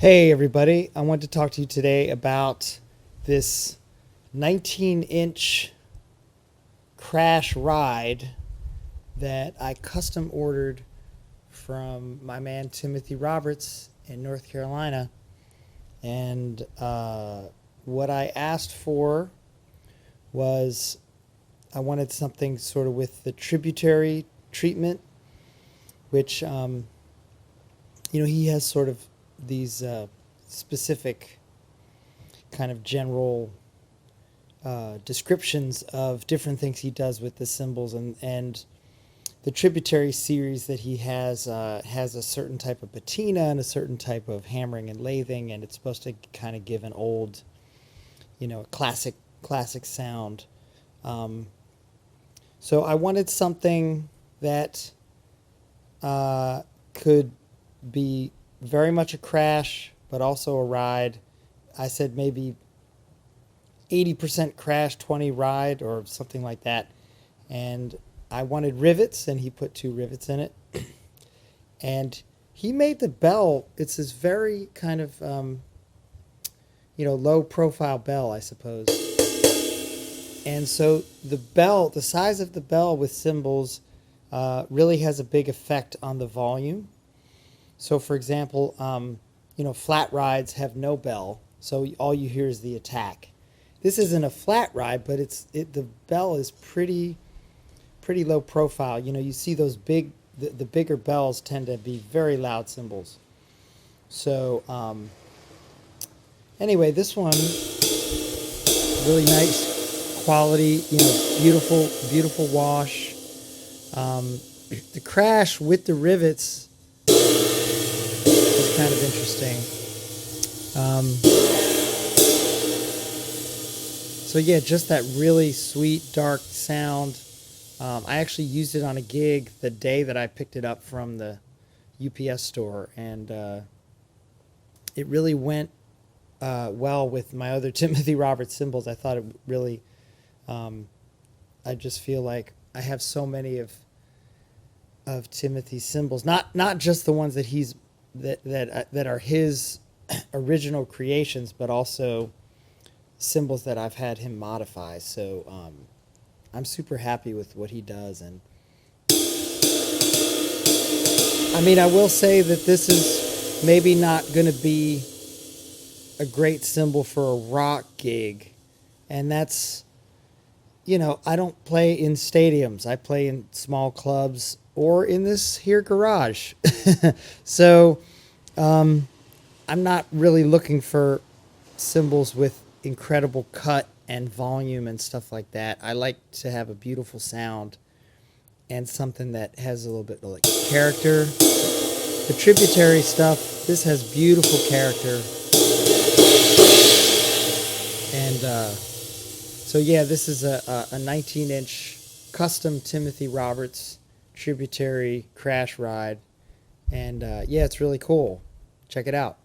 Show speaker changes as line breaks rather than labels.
Hey everybody, I want to talk to you today about this 19-inch Crash Ride that I custom ordered from my man Timothy Roberts in North Carolina. And what I asked for was I wanted something sort of with the tributary treatment, which he has sort of these specific kind of general descriptions of different things he does with the cymbals, and the Tributary series that he has a certain type of patina and a certain type of hammering and lathing, and it's supposed to kind of give an old, classic sound. So I wanted something that could be very much a crash, but also a ride. I said maybe 80% crash, 20 ride, or something like that. And I wanted rivets, and he put 2 rivets in it. And he made the bell. It's this very kind of, low profile bell, I suppose. And so the bell, the size of the bell with cymbals, really has a big effect on the volume. So, for example, flat rides have no bell, so all you hear is the attack. This isn't a flat ride, but the bell is pretty low profile. You see those the bigger bells tend to be very loud cymbals. So, anyway, this one, really nice quality, beautiful wash. The crash with the rivets is kind of interesting. So yeah, just that really sweet, dark sound. I actually used it on a gig the day that I picked it up from the UPS store, and it really went well with my other Timothy Roberts cymbals. I thought it really, I just feel like I have so many of Timothy's cymbals, not just the ones that that are his original creations, but also cymbals that I've had him modify. So I'm super happy with what he does. And I mean, I will say that this is maybe not going to be a great cymbal for a rock gig, and that's, I don't play in stadiums. I play in small clubs or in this here garage. So I'm not really looking for cymbals with incredible cut and volume and stuff like that. I like to have a beautiful sound and something that has a little bit of like character. The Tributary stuff, this has beautiful character. And so yeah, this is a 19-inch custom Timothy Roberts Tributary Crash Ride. And yeah, it's really cool. Check it out.